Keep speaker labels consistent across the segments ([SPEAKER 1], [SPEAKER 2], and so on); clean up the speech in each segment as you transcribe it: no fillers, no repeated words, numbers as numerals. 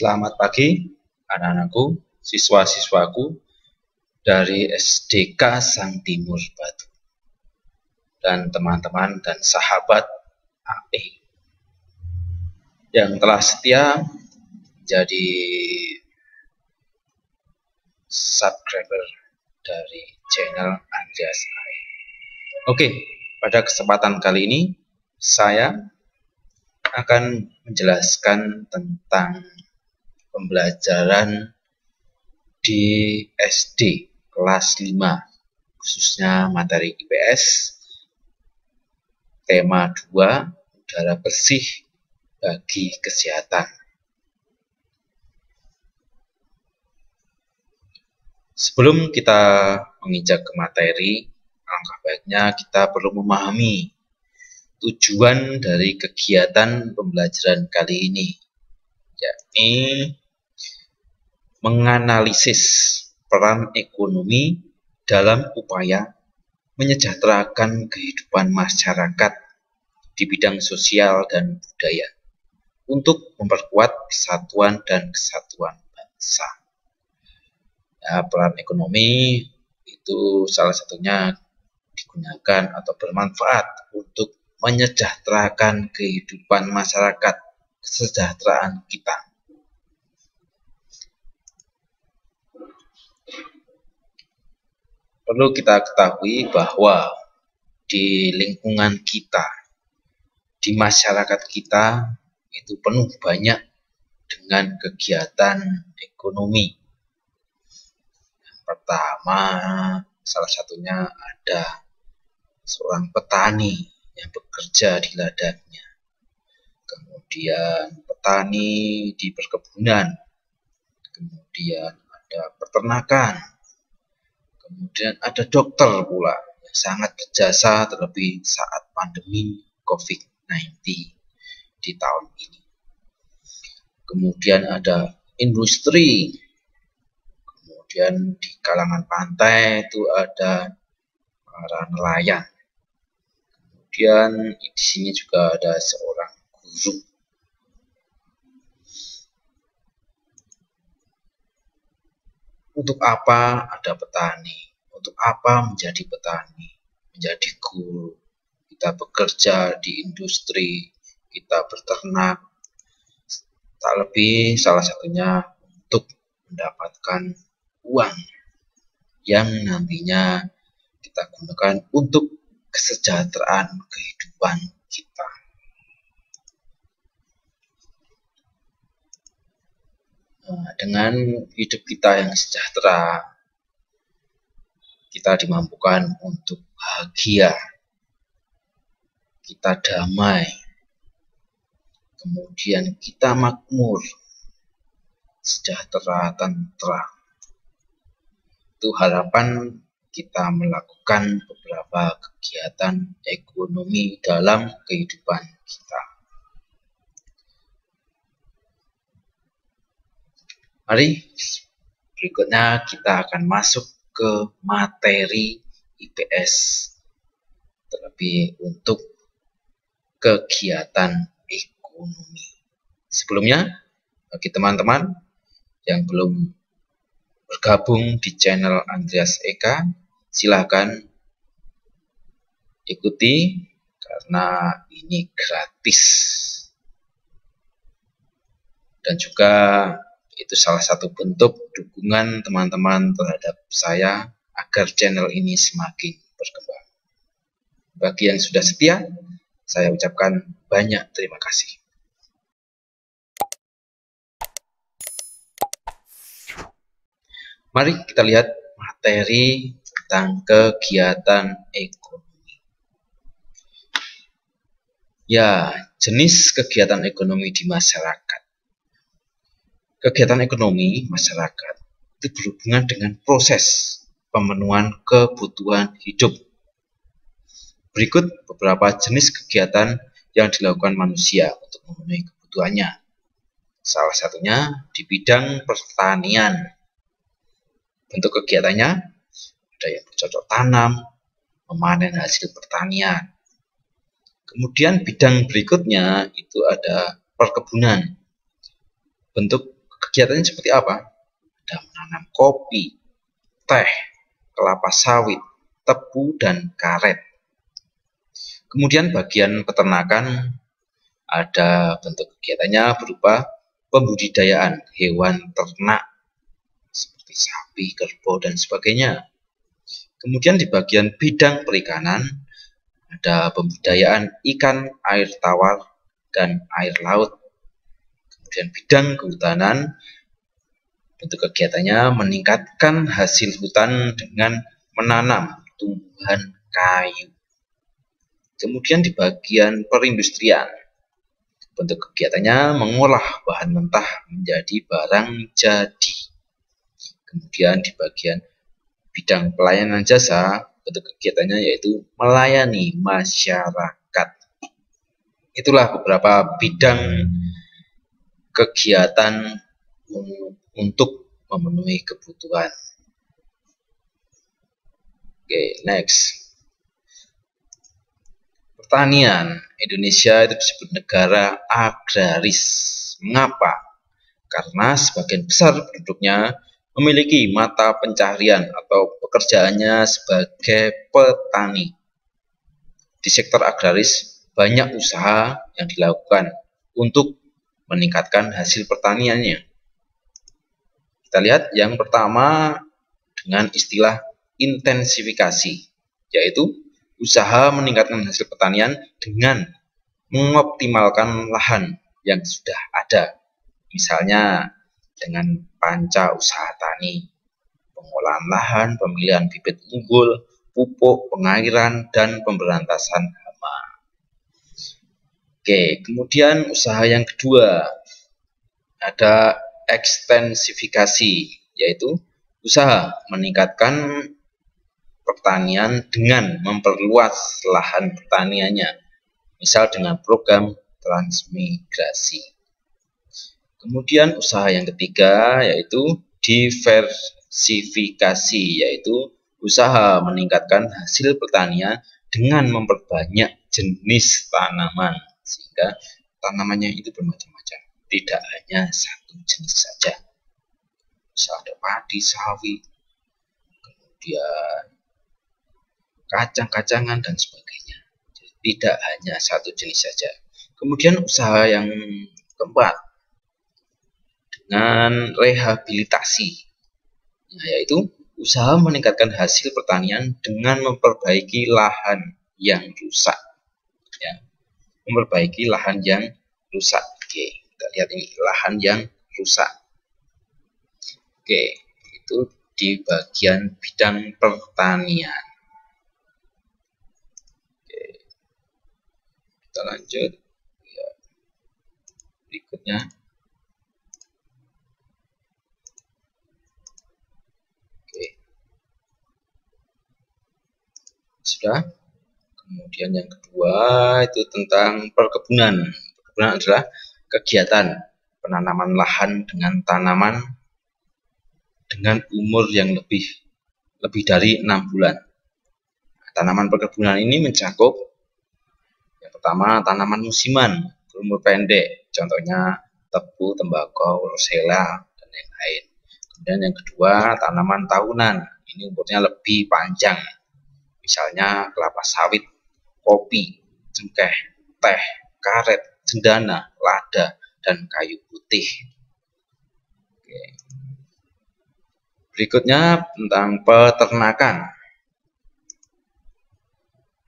[SPEAKER 1] Selamat pagi anak-anakku, siswa-siswaku dari SDK Sang Timur Batu dan teman-teman dan sahabat AE yang telah setia jadi subscriber dari channel Andreas AE. Oke, pada kesempatan kali ini saya akan menjelaskan tentang pembelajaran di SD kelas 5, khususnya materi IPS, tema 2, udara bersih bagi kesehatan. Sebelum kita menginjak ke materi, alangkah baiknya kita perlu memahami tujuan dari kegiatan pembelajaran kali ini, yakni menganalisis peran ekonomi dalam upaya menyejahterakan kehidupan masyarakat di bidang sosial dan budaya untuk memperkuat persatuan dan kesatuan bangsa. Ya, peran ekonomi itu salah satunya digunakan atau bermanfaat untuk menyejahterakan kehidupan masyarakat, kesejahteraan kita. Perlu kita ketahui bahwa di lingkungan kita, di masyarakat kita, itu penuh banyak dengan kegiatan ekonomi. Yang pertama, salah satunya ada seorang petani yang bekerja di ladangnya. Kemudian petani di perkebunan. Kemudian ada peternakan. Kemudian ada dokter pula yang sangat berjasa terlebih saat pandemi COVID-19 di tahun ini. Kemudian ada industri. Kemudian di kalangan pantai itu ada para nelayan. Kemudian di sini juga ada seorang guru. Untuk apa ada petani? Untuk apa menjadi petani? Menjadi guru? Kita bekerja di industri, kita beternak. Tak lebih salah satunya untuk mendapatkan uang yang nantinya kita gunakan untuk kesejahteraan kehidupan kita. Dengan hidup kita yang sejahtera, kita dimampukan untuk bahagia, kita damai, kemudian kita makmur, sejahtera, tentram. Itu harapan kita melakukan beberapa kegiatan ekonomi dalam kehidupan kita. Mari berikutnya kita akan masuk ke materi IPS, terlebih untuk kegiatan ekonomi. Sebelumnya, bagi teman-teman yang belum bergabung di channel Andreas Eka, silakan ikuti karena ini gratis. Dan juga itu salah satu bentuk dukungan teman-teman terhadap saya agar channel ini semakin berkembang. Bagi yang sudah setia, saya ucapkan banyak terima kasih. Mari kita lihat materi tentang kegiatan ekonomi. Ya, jenis kegiatan ekonomi di masyarakat. Kegiatan ekonomi masyarakat itu berhubungan dengan proses pemenuhan kebutuhan hidup. Berikut beberapa jenis kegiatan yang dilakukan manusia untuk memenuhi kebutuhannya. Salah satunya di bidang pertanian. Bentuk kegiatannya ada yang bercocok tanam, memanen hasil pertanian. Kemudian bidang berikutnya itu ada perkebunan. Bentuk kegiatannya seperti apa? Ada menanam kopi, teh, kelapa sawit, tebu, dan karet. Kemudian bagian peternakan ada bentuk kegiatannya berupa pembudidayaan hewan ternak seperti sapi, kerbau, dan sebagainya. Kemudian di bagian bidang perikanan ada pembudidayaan ikan air tawar dan air laut. Kemudian bidang kehutanan, bentuk kegiatannya meningkatkan hasil hutan dengan menanam tumbuhan kayu. Kemudian di bagian perindustrian, bentuk kegiatannya mengolah bahan mentah menjadi barang jadi. Kemudian di bagian bidang pelayanan jasa, bentuk kegiatannya yaitu melayani masyarakat. Itulah beberapa bidang kegiatan untuk memenuhi kebutuhan. Oke, next. Pertanian. Indonesia itu disebut negara agraris. Mengapa? Karena sebagian besar penduduknya memiliki mata pencaharian atau pekerjaannya sebagai petani. Di sektor agraris, banyak usaha yang dilakukan untuk meningkatkan hasil pertaniannya. Kita lihat yang pertama dengan istilah intensifikasi, yaitu usaha meningkatkan hasil pertanian dengan mengoptimalkan lahan yang sudah ada. Misalnya dengan panca usaha tani, pengolahan lahan, pemilihan bibit unggul, pupuk, pengairan, dan pemberantasan hama. Oke, kemudian usaha yang kedua ada ekstensifikasi, yaitu usaha meningkatkan pertanian dengan memperluas lahan pertaniannya, misal dengan program transmigrasi. Kemudian usaha yang ketiga yaitu diversifikasi, yaitu usaha meningkatkan hasil pertanian dengan memperbanyak jenis tanaman, sehingga tanamannya itu bermacam-macam, tidak hanya satu jenis saja. Misal ada padi, sawi, kemudian kacang-kacangan, dan sebagainya. Jadi, tidak hanya satu jenis saja. Kemudian usaha yang keempat dengan rehabilitasi, yaitu usaha meningkatkan hasil pertanian dengan memperbaiki lahan yang rusak. Ya, memperbaiki lahan yang rusak. Oke, kita lihat ini lahan yang rusak. Oke, itu di bagian bidang pertanian. Oke, kita lanjut. Ya, berikutnya. Sudah. Kemudian yang kedua itu tentang perkebunan. Perkebunan adalah kegiatan penanaman lahan dengan tanaman dengan umur yang lebih dari 6 bulan. Tanaman perkebunan ini mencakup yang pertama tanaman musiman berumur pendek, contohnya tebu, tembakau, rosella, dan yang lain. Kemudian yang kedua tanaman tahunan, ini umurnya lebih panjang, misalnya kelapa sawit, kopi, cengkeh, teh, karet, cendana, lada, dan kayu putih. Oke. Berikutnya tentang peternakan.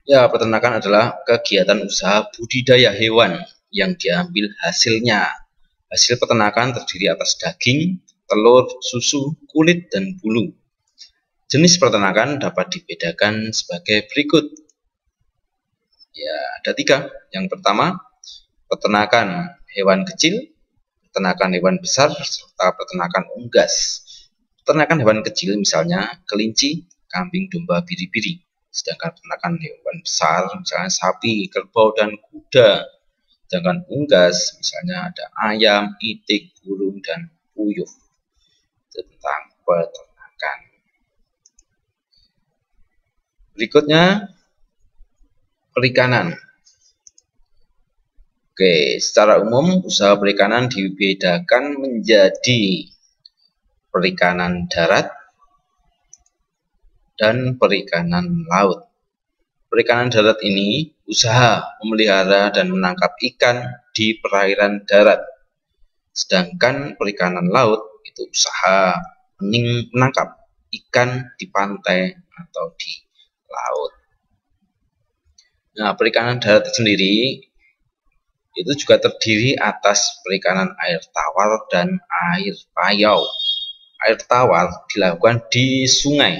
[SPEAKER 1] Ya, peternakan adalah kegiatan usaha budidaya hewan yang diambil hasilnya. Hasil peternakan terdiri atas daging, telur, susu, kulit, dan bulu. Jenis peternakan dapat dibedakan sebagai berikut. Ya, ada 3. Yang pertama, peternakan hewan kecil, peternakan hewan besar, serta peternakan unggas. Peternakan hewan kecil misalnya kelinci, kambing, domba, biri-biri. Sedangkan peternakan hewan besar misalnya sapi, kerbau, dan kuda. Sedangkan unggas misalnya ada ayam, itik, burung, dan puyuh. Itu tentang peternakan. Berikutnya perikanan. Oke, secara umum usaha perikanan dibedakan menjadi perikanan darat dan perikanan laut. Perikanan darat ini usaha memelihara dan menangkap ikan di perairan darat. Sedangkan perikanan laut itu usaha menangkap ikan di pantai atau di laut. Nah, perikanan darat sendiri itu juga terdiri atas perikanan air tawar dan air payau. Air tawar dilakukan di sungai,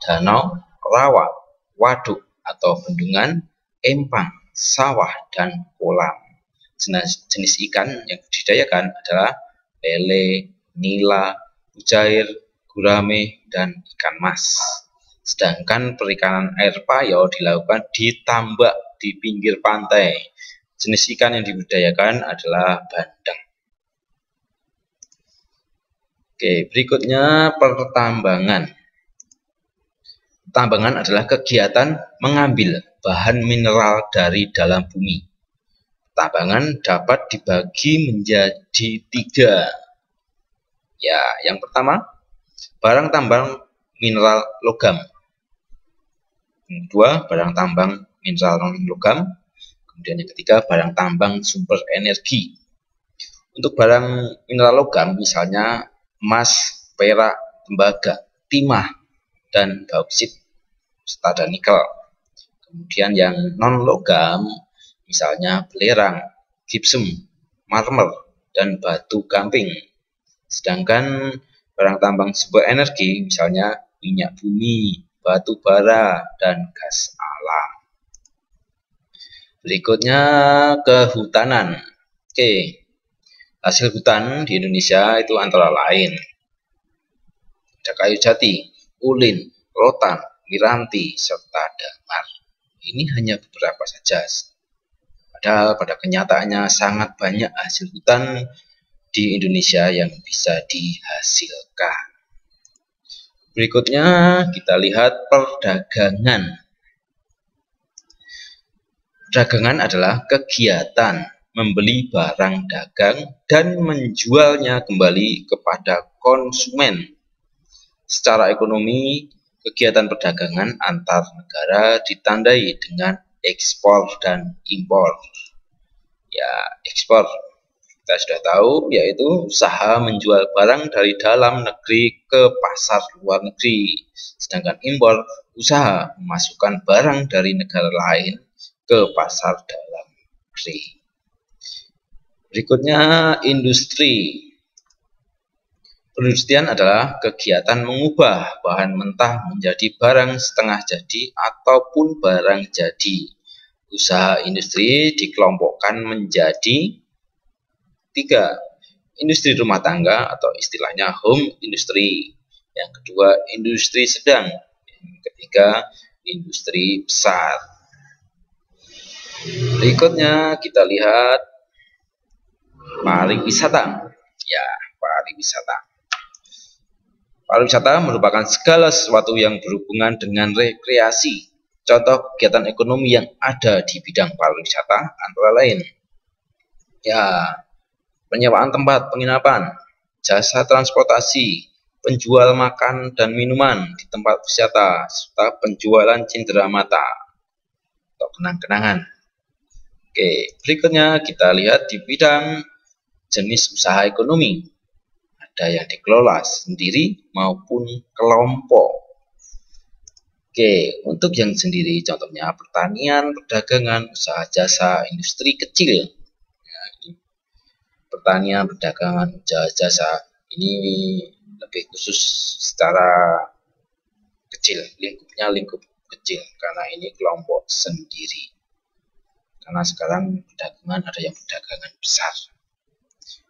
[SPEAKER 1] danau, rawa, waduk atau bendungan, empang, sawah, dan kolam. Jenis ikan yang dibudidayakan adalah lele, nila, mujair, gurame, dan ikan mas. Sedangkan perikanan air payau dilakukan di tambak di pinggir pantai. Jenis ikan yang dibudidayakan adalah bandeng. Oke, berikutnya pertambangan. Pertambangan adalah kegiatan mengambil bahan mineral dari dalam bumi. Pertambangan dapat dibagi menjadi 3. Ya, yang pertama, barang tambang mineral logam. Yang kedua, barang tambang mineral non logam. Kemudian yang ketiga, barang tambang sumber energi. Untuk barang mineral logam misalnya emas, perak, tembaga, timah, dan bauksit serta nikel. Kemudian yang non logam misalnya belerang, gipsum, marmer, dan batu gamping. Sedangkan barang tambang sumber energi misalnya minyak bumi, batu bara, dan gas alam. Berikutnya kehutanan. Oke, hasil hutan di Indonesia itu antara lain ada kayu jati, ulin, rotan, miranti, serta damar. Ini hanya beberapa saja. Padahal pada kenyataannya sangat banyak hasil hutan di Indonesia yang bisa dihasilkan. Berikutnya kita lihat perdagangan. Perdagangan adalah kegiatan membeli barang dagang dan menjualnya kembali kepada konsumen. Secara ekonomi, kegiatan perdagangan antar negara ditandai dengan ekspor dan impor. Ya, ekspor kita sudah tahu, yaitu usaha menjual barang dari dalam negeri ke pasar luar negeri. Sedangkan impor, usaha memasukkan barang dari negara lain ke pasar dalam negeri. Berikutnya industri. Perindustrian adalah kegiatan mengubah bahan mentah menjadi barang setengah jadi ataupun barang jadi. Usaha industri dikelompokkan menjadi 3. Industri rumah tangga atau istilahnya home industry. Yang kedua industri sedang. Yang ketiga industri besar. Berikutnya kita lihat pariwisata. Ya, pariwisata. Pariwisata merupakan segala sesuatu yang berhubungan dengan rekreasi. Contoh kegiatan ekonomi yang ada di bidang pariwisata antara lain, ya, penyewaan tempat penginapan, jasa transportasi, penjual makan dan minuman di tempat wisata, serta penjualan cindera mata atau kenang-kenangan. Oke, berikutnya kita lihat di bidang jenis usaha ekonomi. Ada yang dikelola sendiri maupun kelompok. Oke, untuk yang sendiri contohnya pertanian, perdagangan, usaha jasa, industri kecil. Ya, pertanian, perdagangan, usaha jasa ini lebih khusus secara kecil, lingkupnya lingkup kecil karena ini kelompok sendiri. Karena sekarang perdagangan ada yang perdagangan besar.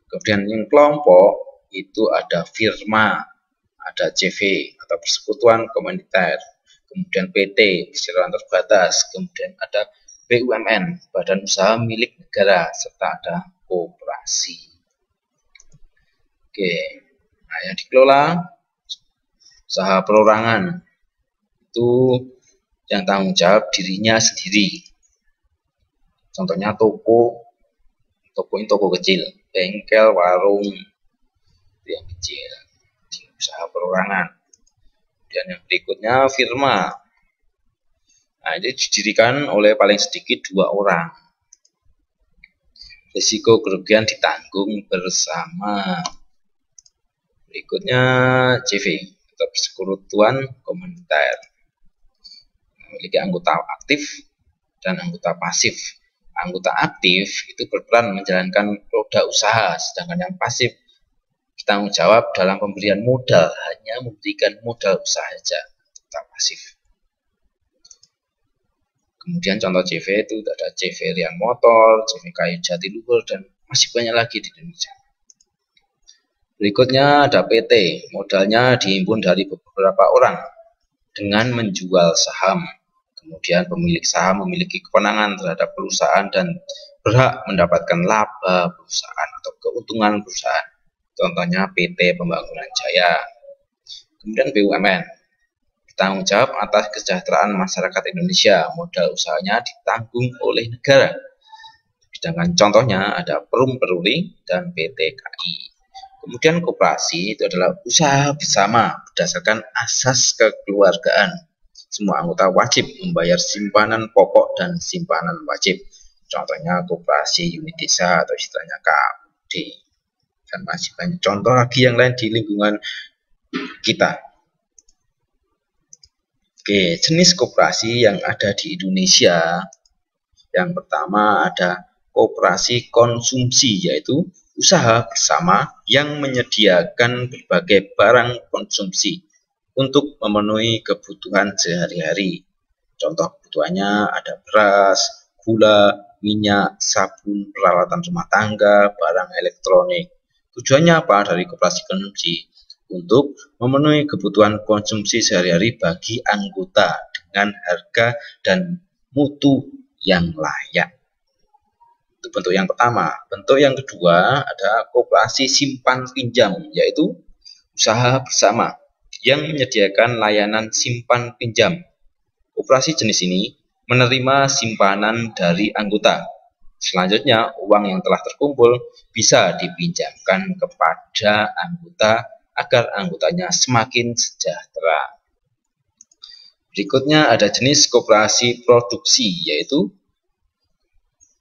[SPEAKER 1] Kemudian yang kelompok itu ada firma, ada CV atau persekutuan komunitas, kemudian PT, perseroan terbatas, kemudian ada BUMN, badan usaha milik negara, serta ada koperasi. Oke, nah yang dikelola usaha perorangan itu yang tanggung jawab dirinya sendiri. Contohnya toko, Toko ini toko kecil, bengkel, warung, itu yang kecil, usaha perorangan. Dan yang berikutnya firma. Nah, ini didirikan oleh paling sedikit 2 orang. Risiko kerugian ditanggung bersama. Berikutnya CV atau persekutuan komunitas, memiliki anggota aktif dan anggota pasif. Anggota aktif itu berperan menjalankan roda usaha, sedangkan yang pasif bertanggung jawab dalam pemberian modal, hanya memberikan modal usaha saja. Anggota pasif. Kemudian contoh CV itu ada CV Rian Motor, CV Kayu Jatiluhur, dan masih banyak lagi di Indonesia. Berikutnya ada PT, modalnya dihimpun dari beberapa orang dengan menjual saham. Kemudian pemilik saham memiliki kewenangan terhadap perusahaan dan berhak mendapatkan laba perusahaan atau keuntungan perusahaan. Contohnya PT Pembangunan Jaya. Kemudian BUMN, bertanggung jawab atas kesejahteraan masyarakat Indonesia, modal usahanya ditanggung oleh negara. Sedangkan contohnya ada Perum Peruri dan PT KAI. Kemudian koperasi itu adalah usaha bersama berdasarkan asas kekeluargaan. Semua anggota wajib membayar simpanan pokok dan simpanan wajib. Contohnya koperasi unit desa atau istilahnya KUD. Dan masih banyak contoh lagi yang lain di lingkungan kita. Oke, jenis koperasi yang ada di Indonesia. Yang pertama ada koperasi konsumsi, yaitu usaha bersama yang menyediakan berbagai barang konsumsi untuk memenuhi kebutuhan sehari-hari. Contoh kebutuhannya ada beras, gula, minyak, sabun, peralatan rumah tangga, barang elektronik. Tujuannya apa dari koperasi konsumsi? Untuk memenuhi kebutuhan konsumsi sehari-hari bagi anggota dengan harga dan mutu yang layak. Itu bentuk yang pertama. Bentuk yang kedua ada koperasi simpan pinjam, yaitu usaha bersama yang menyediakan layanan simpan pinjam. Koperasi jenis ini menerima simpanan dari anggota. Selanjutnya, uang yang telah terkumpul bisa dipinjamkan kepada anggota agar anggotanya semakin sejahtera. Berikutnya ada jenis koperasi produksi, yaitu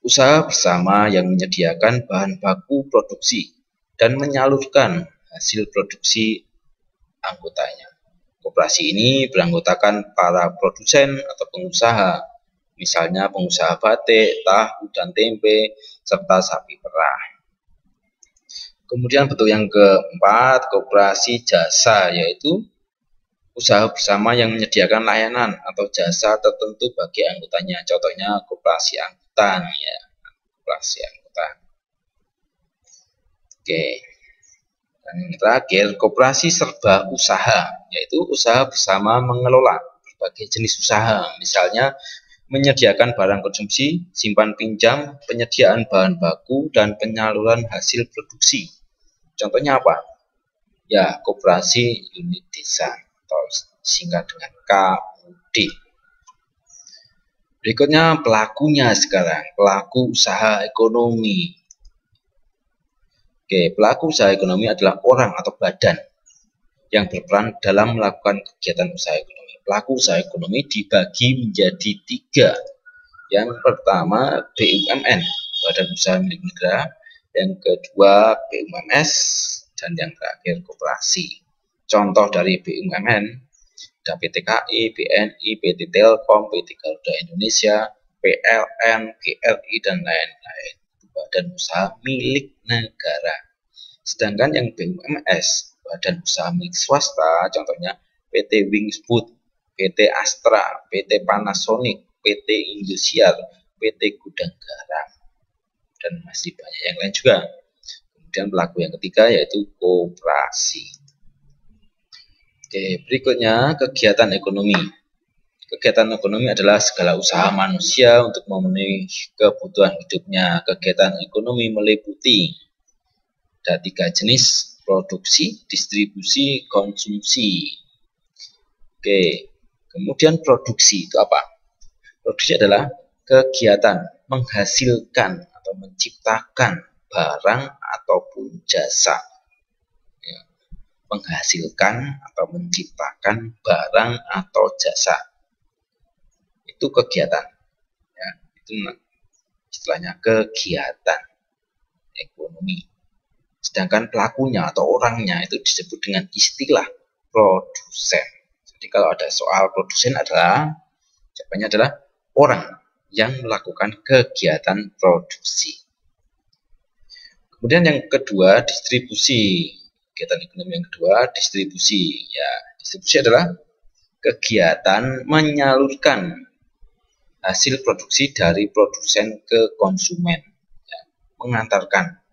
[SPEAKER 1] usaha bersama yang menyediakan bahan baku produksi dan menyalurkan hasil produksi anggotanya. Koperasi ini beranggotakan para produsen atau pengusaha, misalnya pengusaha batik, tahu, dan tempe, serta sapi perah. Kemudian bentuk yang keempat, koperasi jasa, yaitu usaha bersama yang menyediakan layanan atau jasa tertentu bagi anggotanya. Contohnya koperasi angkutan, ya, koperasi angkutan. Oke. Dan yang terakhir, koperasi serba usaha, yaitu usaha bersama mengelola berbagai jenis usaha, misalnya menyediakan barang konsumsi, simpan pinjam, penyediaan bahan baku, dan penyaluran hasil produksi. Contohnya apa? Ya, koperasi unit desa atau singkat dengan KUD. Berikutnya pelakunya sekarang, pelaku usaha ekonomi. Oke, pelaku usaha ekonomi adalah orang atau badan yang berperan dalam melakukan kegiatan usaha ekonomi. Pelaku usaha ekonomi dibagi menjadi 3. Yang pertama BUMN, badan usaha milik negara. Yang kedua BUMS, dan yang terakhir koperasi. Contoh dari BUMN ada PT KAI, BNI, PT Telkom, PT Garuda Indonesia, PLN, BRI, dan lain-lain. Badan usaha milik negara. Sedangkan yang BUMS, badan usaha milik swasta, contohnya PT Wingsfood, PT Astra, PT Panasonic, PT Indosiar, PT Gudang Garam, dan masih banyak yang lain juga. Kemudian pelaku yang ketiga yaitu koperasi. Oke, berikutnya kegiatan ekonomi. Kegiatan ekonomi adalah segala usaha manusia untuk memenuhi kebutuhan hidupnya. Kegiatan ekonomi meliputi ada 3 jenis: produksi, distribusi, konsumsi. Oke, kemudian produksi itu apa? Produksi adalah kegiatan menghasilkan atau menciptakan barang ataupun jasa. Ya, menghasilkan atau menciptakan barang atau jasa. Itu kegiatan. Ya, itu istilahnya kegiatan ekonomi. Sedangkan pelakunya atau orangnya itu disebut dengan istilah produsen. Jadi kalau ada soal produsen adalah jawabannya adalah orang yang melakukan kegiatan produksi. Kemudian yang kedua, distribusi. Kegiatan ekonomi yang kedua, distribusi. Ya, distribusi adalah kegiatan menyalurkan hasil produksi dari produsen ke konsumen. Ya, mengantarkan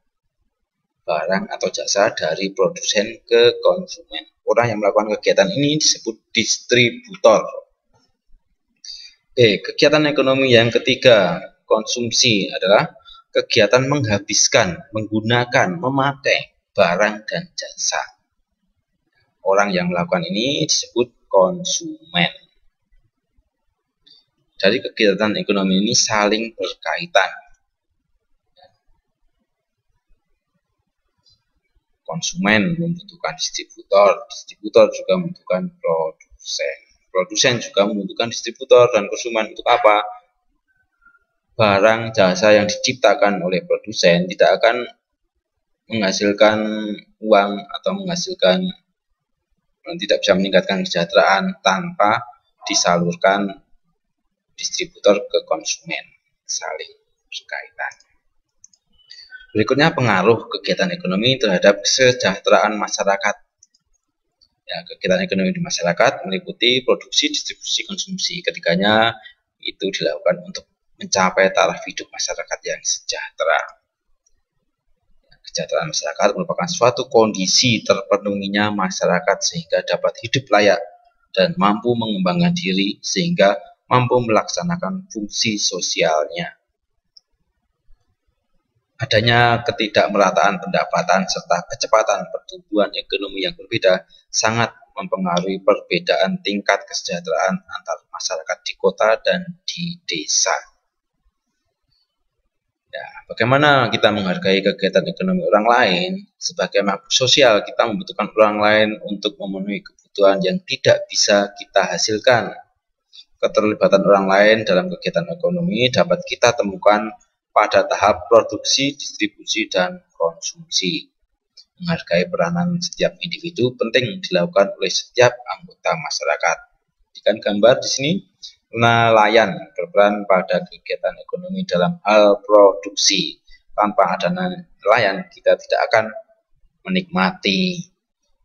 [SPEAKER 1] barang atau jasa dari produsen ke konsumen. Orang yang melakukan kegiatan ini disebut distributor. Kegiatan ekonomi yang ketiga, konsumsi, adalah kegiatan menghabiskan, menggunakan, memakai barang dan jasa. Orang yang melakukan ini disebut konsumen. Dari kegiatan ekonomi ini saling berkaitan. Konsumen membutuhkan distributor, distributor juga membutuhkan produsen, produsen juga membutuhkan distributor dan konsumen. Untuk apa? Barang jasa yang diciptakan oleh produsen tidak akan menghasilkan uang atau tidak bisa meningkatkan kesejahteraan tanpa disalurkan distributor ke konsumen, saling berkaitan. Berikutnya, pengaruh kegiatan ekonomi terhadap kesejahteraan masyarakat. Ya, kegiatan ekonomi di masyarakat meliputi produksi, distribusi, konsumsi. Ketiganya itu dilakukan untuk mencapai taraf hidup masyarakat yang sejahtera. Kesejahteraan masyarakat merupakan suatu kondisi terpenuhinya masyarakat sehingga dapat hidup layak dan mampu mengembangkan diri sehingga mampu melaksanakan fungsi sosialnya. Adanya ketidakmerataan pendapatan serta kecepatan pertumbuhan ekonomi yang berbeda sangat mempengaruhi perbedaan tingkat kesejahteraan antar masyarakat di kota dan di desa. Ya, bagaimana kita menghargai kegiatan ekonomi orang lain? Sebagai makhluk sosial, kita membutuhkan orang lain untuk memenuhi kebutuhan yang tidak bisa kita hasilkan. Keterlibatan orang lain dalam kegiatan ekonomi dapat kita temukan pada tahap produksi, distribusi, dan konsumsi. Menghargai peranan setiap individu penting dilakukan oleh setiap anggota masyarakat. Jika gambar di sini, nelayan berperan pada kegiatan ekonomi dalam hal produksi. Tanpa ada nelayan, kita tidak akan menikmati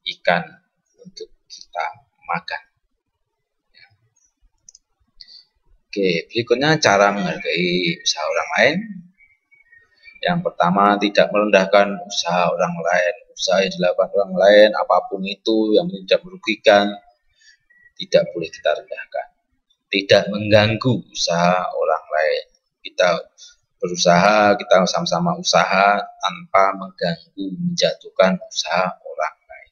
[SPEAKER 1] ikan untuk kita makan. Berikutnya cara menghargai usaha orang lain. Yang pertama, tidak merendahkan usaha orang lain. Usaha yang dilakukan orang lain, apapun itu yang tidak merugikan, tidak boleh kita rendahkan. Tidak mengganggu usaha orang lain. Kita berusaha, kita sama-sama usaha tanpa mengganggu, menjatuhkan usaha orang lain.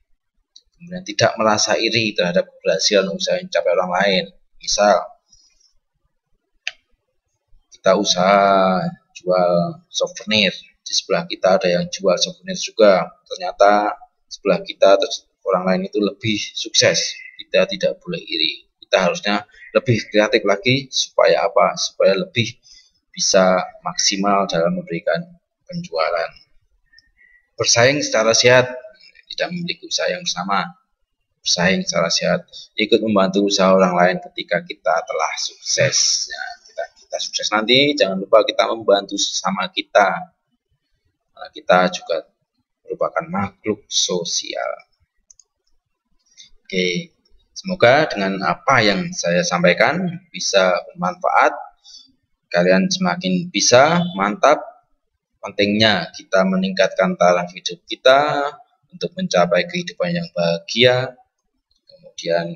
[SPEAKER 1] Kemudian tidak merasa iri terhadap keberhasilan usaha yang dicapai orang lain. Misal, kita usaha jual souvenir, di sebelah kita ada yang jual souvenir juga, ternyata sebelah kita orang lain itu lebih sukses, kita tidak boleh iri, kita harusnya lebih kreatif lagi supaya apa? Supaya lebih bisa maksimal dalam memberikan penjualan. Bersaing secara sehat, tidak memiliki usaha yang bersama. Bersaing secara sehat, ikut membantu usaha orang lain ketika kita telah sukses. Ya, kita sukses nanti, jangan lupa kita membantu sesama kita. Karena kita juga merupakan makhluk sosial. Semoga dengan apa yang saya sampaikan bisa bermanfaat. Kalian semakin bisa mantap. Pentingnya kita meningkatkan taraf hidup kita untuk mencapai kehidupan yang bahagia. Kemudian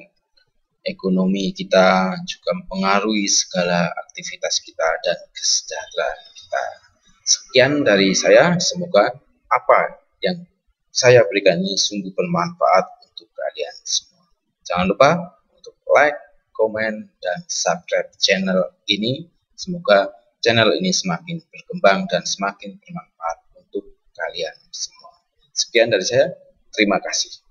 [SPEAKER 1] ekonomi kita juga mempengaruhi segala aktivitas kita dan kesejahteraan kita. Sekian dari saya, semoga apa yang saya berikan ini sungguh bermanfaat untuk kalian semua. Jangan lupa untuk like, komen, dan subscribe channel ini. Semoga channel ini semakin berkembang dan semakin bermanfaat untuk kalian semua. Sekian dari saya, terima kasih.